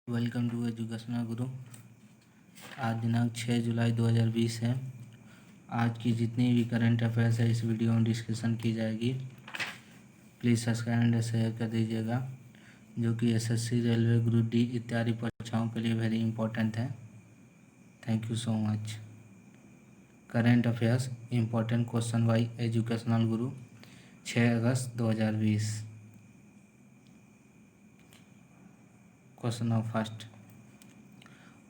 Welcome to educational गुरु। आज दिनांक 6 जुलाई 2020 है। आज की जितनी भी करंट अफेयर्स है इस वीडियो में डिस्कशन की जाएगी। प्लीज़ सब्सक्राइब एंड शेयर कर दीजिएगा, जो कि एसएससी, रेलवे, ग्रुप डी इत्यादि परीक्षाओं के लिए वेरी इंपॉर्टेंट है। Thank you so much. Current affairs important question by educational Guru 6 अगस्त 2020। Question of first,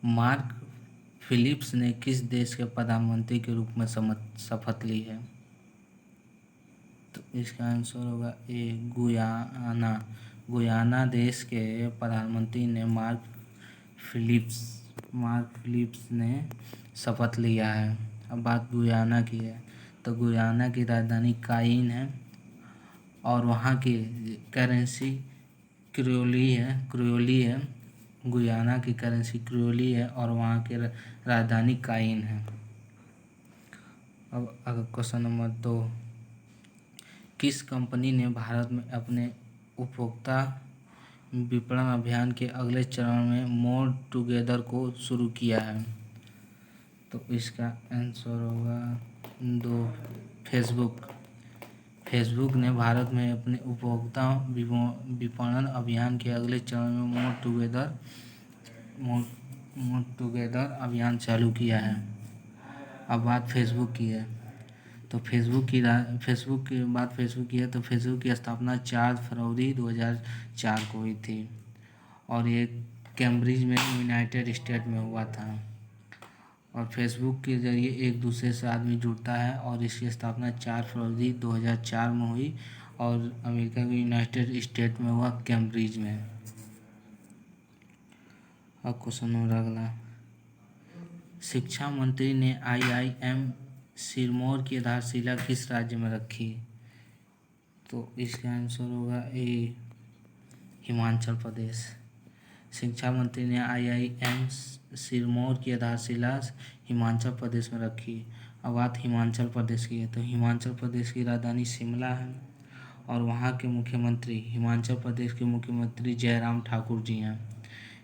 Mark Philips ने किस देश के प्रधानमंत्री के रूप में शपथ ली है? तो इसका आंसर होगा ए, गुयाना। गुयाना देश के प्रधानमंत्री ने मार्क फिलिप्स ने शपथ लिया है। अब बात गुयाना की है, तो गुयाना की राजधानी काइन है और वहाँ की करेंसी क्रियोली है। गुयाना की करेंसी क्रियोली है और वहाँ की राजधानी काइन है। अब अगर क्वेश्चन नंबर 2, किस कंपनी ने भारत में अपने उपभोक्ता विपणन अभियान के अगले चरण में मोर टुगेदर को शुरू किया है? तो इसका आंसर होगा 2, फेसबुक ने भारत में अपने उपभोक्ता विपणन अभियान के अगले चरण में मोर टुगेदर अभियान चालू किया है। अब बात फेसबुक की है, तो फेसबुक की स्थापना 4 फरवरी 2004 को हुई थी और ये कैम्ब्रिज में यूनाइटेड स्टेट में हुआ था। और फेसबुक के ज़रिए एक दूसरे से आदमी जुड़ता है और इसकी स्थापना 4 फरवरी 2004 में हुई और अमेरिका के यूनाइटेड स्टेट में हुआ, कैम्ब्रिज में। अब क्वेश्चन नंबर अगला, शिक्षा मंत्री ने IIM सिरमौर की आधारशिला किस राज्य में रखी? तो इसका आंसर होगा ए, हिमाचल प्रदेश। शिक्षा मंत्री ने IIM सिरमौर की आधारशिला हिमाचल प्रदेश में रखी। अब बात हिमाचल प्रदेश की है, तो हिमाचल प्रदेश की राजधानी शिमला है और वहाँ के मुख्यमंत्री, हिमाचल प्रदेश के मुख्यमंत्री जयराम ठाकुर जी हैं।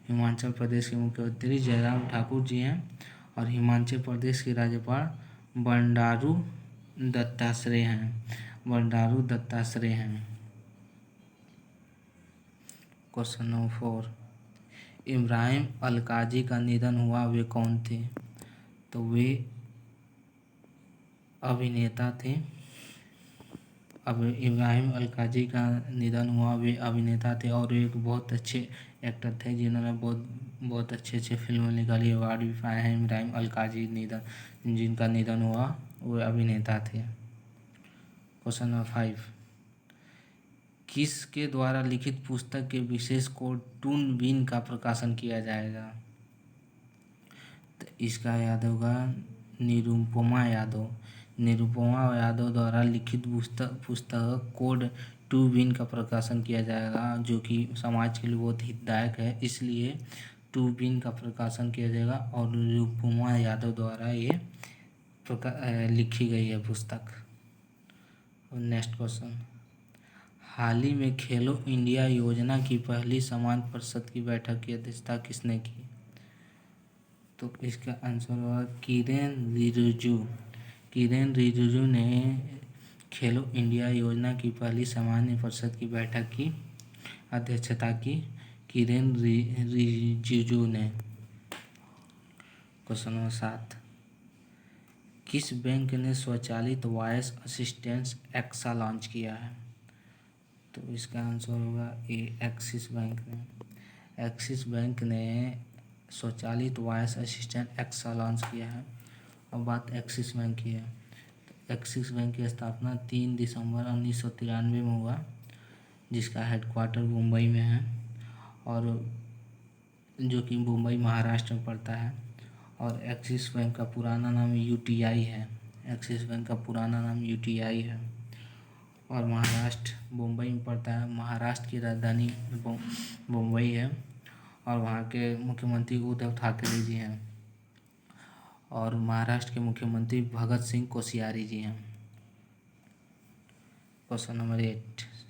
हिमाचल प्रदेश के मुख्यमंत्री जयराम ठाकुर जी हैं और हिमाचल प्रदेश के राज्यपाल बंडारू दत्तात्रेय हैं। क्वेश्चन नंबर 4, इब्राहिम अलकाजी का निधन हुआ, वे कौन थे? तो वे अभिनेता थे। अब इब्राहिम अलकाजी का निधन हुआ, वे अभिनेता थे और एक बहुत अच्छे एक्टर थे जिन्होंने बहुत अच्छे फिल्में निकाली, अवार्ड भी पाए हैं। इब्राहिम अलकाजी जिनका निधन हुआ वे अभिनेता थे। क्वेश्चन नंबर 5, किसके द्वारा लिखित पुस्तक के विशेष कोड टून बिन का प्रकाशन किया जाएगा? तो इसका याद होगा निरुपमा यादव द्वारा लिखित पुस्तक कोड टू बिन का प्रकाशन किया जाएगा, जो कि समाज के लिए बहुत हितदायक है, इसलिए टू बिन का प्रकाशन किया जाएगा और निरुपमा यादव द्वारा ये लिखी गई है पुस्तक। नेक्स्ट क्वेश्चन, हाल ही में खेलो इंडिया योजना की पहली समान परिषद की बैठक की अध्यक्षता किसने की? तो इसका आंसर होगा किरेन रिजिजू ने खेलो इंडिया योजना की पहली सामान्य परिषद की बैठक की अध्यक्षता की, किरेन रिजिजू ने। क्वेश्चन नंबर 7, किस बैंक ने स्वचालित वॉइस असिस्टेंस एक्सा लॉन्च किया है? तो इसका आंसर होगा ए, एक्सिस बैंक ने स्वचालित वॉइस असिस्टेंट एक्सा लॉन्च किया है। अब बात एक्सिस बैंक की है, तो एक्सिस बैंक की स्थापना 3 दिसंबर 1993 में हुआ, जिसका हेडक्वार्टर मुंबई में है और जो कि मुंबई महाराष्ट्र में पड़ता है। और एक्सिस बैंक का पुराना नाम UTI है। एक्सिस बैंक का पुराना नाम UTI है और महाराष्ट्र मुंबई में पड़ता है। महाराष्ट्र की राजधानी मुंबई है और वहाँ के मुख्यमंत्री उद्धव ठाकरे जी हैं और महाराष्ट्र के मुख्यमंत्री भगत सिंह कोश्यारी जी हैं। क्वेश्चन नंबर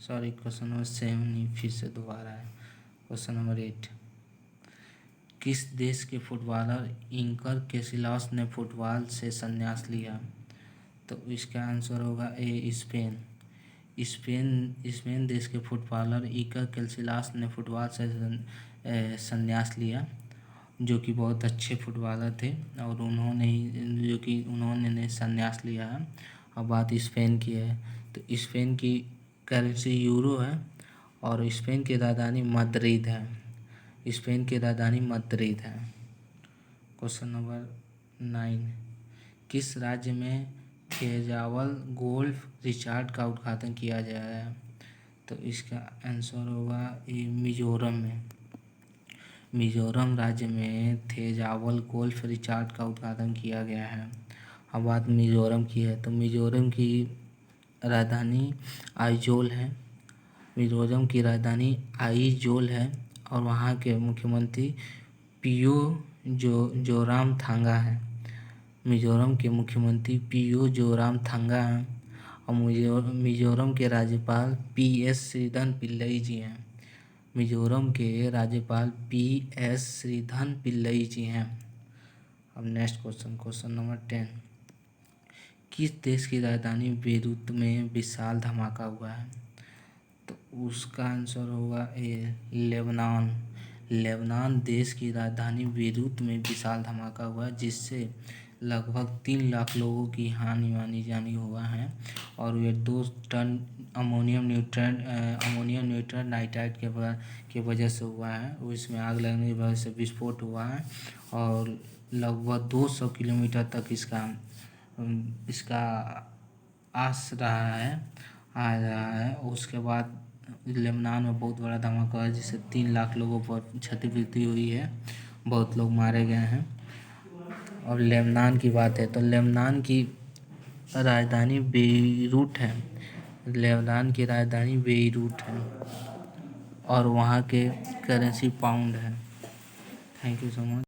7 नहीं, फिर से दोबारा है। क्वेश्चन नंबर 8, किस देश के फुटबॉलर इकर कैसिलास ने फुटबॉल से संन्यास लिया? तो इसका आंसर होगा ए स्पेन। स्पेन देश के फुटबॉलर इकर कैसिलास ने फुटबॉल से संन्यास लिया, जो कि बहुत अच्छे फुटबॉलर थे और उन्होंने संन्यास लिया है। अब बात स्पेन की है, तो स्पेन की करेंसी यूरो है और स्पेन की राजधानी माद्रिद है। क्वेश्चन नंबर 9, किस राज्य में थेजावल गोल्फ रिसॉर्ट का उद्घाटन किया गया है? तो इसका आंसर होगा ये मिजोरम राज्य में थेजावल गोल्फ रिसॉर्ट का उद्घाटन किया गया है। अब बात मिजोरम की है, तो मिजोरम की राजधानी आइजोल है और वहाँ के मुख्यमंत्री पियो जोराम थांगा हैं। मिजोरम के मुख्यमंत्री पियो जोराम थांगा हैं और मिजोरम के राज्यपाल पी.एस. श्रीधर पिल्लई जी हैं। अब नेक्स्ट क्वेश्चन नंबर 10, किस देश की राजधानी बेरूत में विशाल धमाका हुआ है? तो उसका आंसर होगा ए लेबनान देश की राजधानी बेरूत में विशाल धमाका हुआ, जिससे लगभग 3 लाख लोगों की हानि हुआ है और वे 2 टन अमोनियम न्यूट्रन नाइट्राइड के वजह से हुआ है। इसमें आग लगने की वजह से विस्फोट हुआ है और लगभग 200 किलोमीटर तक इसका आ रहा है। उसके बाद लेबनान में बहुत बड़ा धमाका हुआ जिससे 3 लाख लोगों पर क्षतिपूर्ति हुई है, बहुत लोग मारे गए हैं। और लेबनान की बात है तो लेबनान की राजधानी बेरूट है और वहाँ के करेंसी पाउंड है। Thank you so much.